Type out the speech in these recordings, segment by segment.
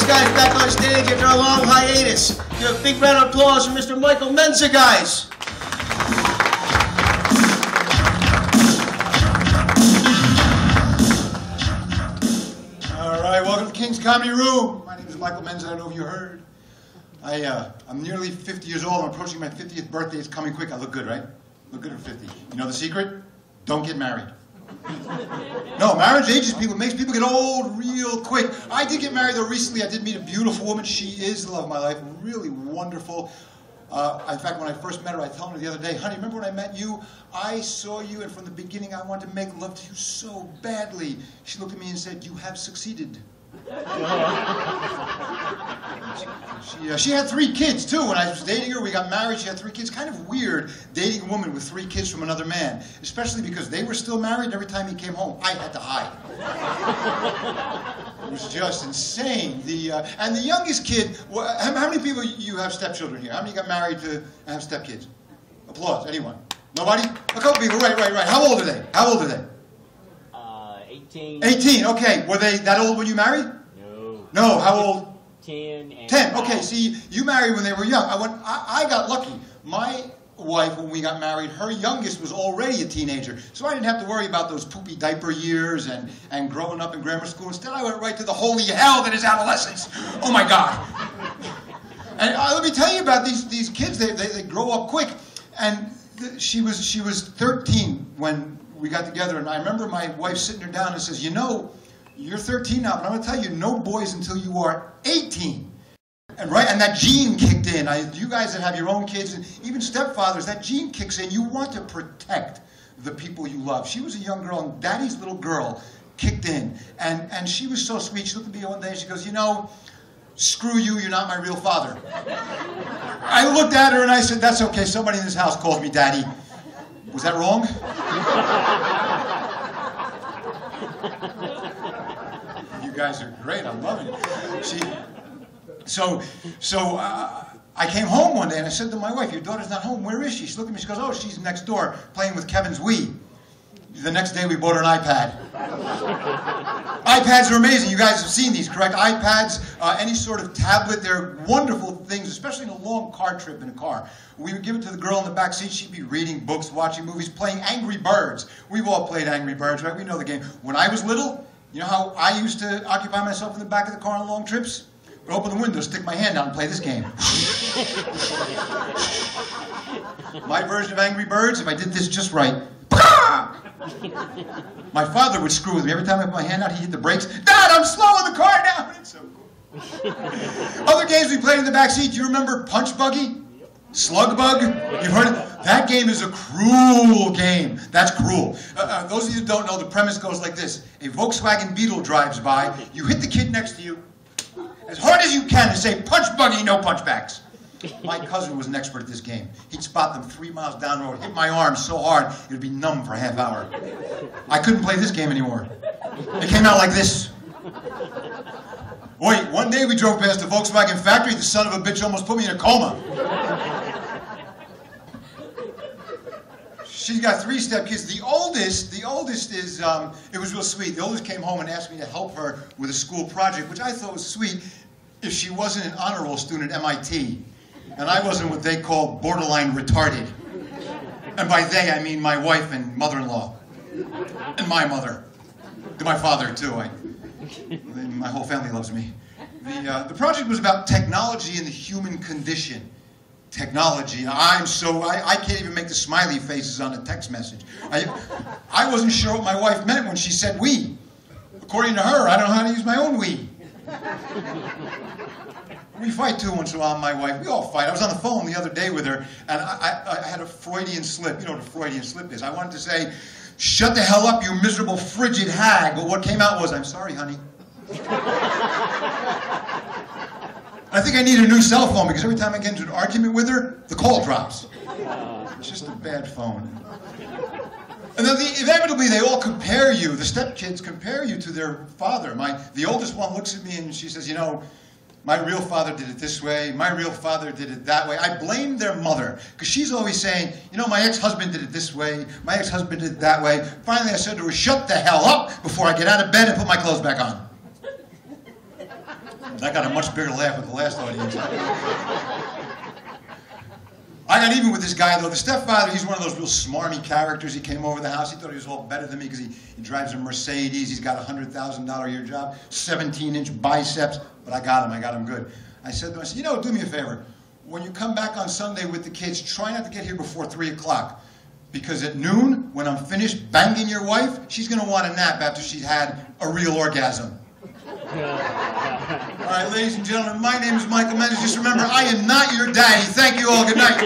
guys back on stage after a long hiatus. Give a big round of applause for Mr. Michael Menza, guys. All right, welcome to King's Comedy Room. My name is Michael Menza. I don't know if you heard. I'm nearly 50 years old. I'm approaching my 50th birthday. It's coming quick. I look good, right? Look good at 50. You know the secret? Don't get married. No, marriage ages people. It makes people get old real quick. I did get married, though, recently. I did meet a beautiful woman. She is the love of my life. Really wonderful. In fact, when I first met her, I told her the other day, honey, remember when I met you? I saw you, and from the beginning, I wanted to make love to you so badly. She looked at me and said, you have succeeded. She had 3 kids, too. When I was dating her, we got married, she had 3 kids. Kind of weird dating a woman with 3 kids from another man, especially because they were still married, and every time he came home, I had to hide. It was just insane. And the youngest kid, how many people you have stepchildren here? How many got married to have stepkids? Applause, anyone? Nobody? A couple people, right. How old are they? 18. 18, okay. Were they that old when you married? No. No, how old? 10. And 10, okay. See, you married when they were young. I got lucky. My wife, when we got married, her youngest was already a teenager. So I didn't have to worry about those poopy diaper years and growing up in grammar school. Instead, I went right to the holy hell that is adolescence. Oh, my God. And let me tell you about these kids. They grow up quick. And she was 13 when we got together, and I remember my wife sitting her down and says, you know, you're 13 now, but I'm going to tell you, no boys until you are 18. And that gene kicked in. You guys that have your own kids, and even stepfathers, that gene kicks in. You want to protect the people you love. She was a young girl, and Daddy's little girl kicked in. And she was so sweet. She looked at me one day, and she goes, you know, screw you, you're not my real father. I looked at her, and I said, that's okay. Somebody in this house calls me Daddy. Was that wrong? You guys are great. I'm loving it. I came home one day and I said to my wife, your daughter's not home. Where is she? She looked at me. She goes, oh, she's next door playing with Kevin's Wii. The next day we bought her an iPad. iPads are amazing. You guys have seen these, correct? iPads, any sort of tablet, they're wonderful things, especially in a long car trip in a car. We would give it to the girl in the back seat. She'd be reading books, watching movies, playing Angry Birds. We've all played Angry Birds, right? We know the game. When I was little, you know how I used to occupy myself in the back of the car on long trips? I'd open the window, stick my hand out, and play this game. My version of Angry Birds, if I did this just right, my father would screw with me. Every time I put my hand out, he hit the brakes. Dad, I'm slowing the car down. It's so cool. Other games we played in the back seat. Do you remember Punch Buggy? Slug Bug? You've heard it? That game is a cruel game. That's cruel. Those of you who don't know, the premise goes like this. A Volkswagen Beetle drives by. You hit the kid next to you as hard as you can and say, punch Buggy, no punchbacks. My cousin was an expert at this game. He'd spot them 3 miles down the road, hit my arm so hard, it would be numb for a half hour. I couldn't play this game anymore. It came out like this. Wait, one day we drove past the Volkswagen factory, the son of a bitch almost put me in a coma. She's got 3 stepkids. The oldest is, it was real sweet. The oldest came home and asked me to help her with a school project, which I thought was sweet if she wasn't an honor roll student at MIT. And I wasn't what they call borderline retarded. And by they, I mean my wife and mother-in-law. And my mother. And my father, too. My whole family loves me. The project was about technology and the human condition. Technology. I can't even make the smiley faces on a text message. I wasn't sure what my wife meant when she said we. According to her, I don't know how to use my own we. We fight too once in a while, my wife. We all fight. I was on the phone the other day with her, and I had a Freudian slip. You know what a Freudian slip is. I wanted to say, shut the hell up, you miserable, frigid hag. But what came out was, I'm sorry, honey. I think I need a new cell phone because every time I get into an argument with her, the call drops. It's just a bad phone. And then inevitably they all compare you. The stepkids compare you to their father. The oldest one looks at me and she says, you know, my real father did it this way. My real father did it that way. I blame their mother because she's always saying, you know, my ex-husband did it this way. My ex-husband did it that way. Finally I said to her, shut the hell up before I get out of bed and put my clothes back on. I got a much bigger laugh with the last audience. I got even with this guy, though. The stepfather, he's one of those real smarmy characters. He came over the house. He thought he was all better than me because he drives a Mercedes. He's got a $100,000 a year job, 17-inch biceps. But I got him good. I said to him, you know, do me a favor. When you come back on Sunday with the kids, try not to get here before 3 o'clock. Because at noon, when I'm finished banging your wife, she's going to want a nap after she's had a real orgasm. All right, ladies and gentlemen, my name is Michael Mendes. Just remember, I am not your daddy. Thank you all. Good night.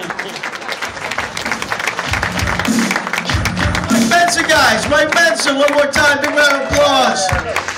Mike Mensa, guys. Mike Mensa, one more time. Big round of applause.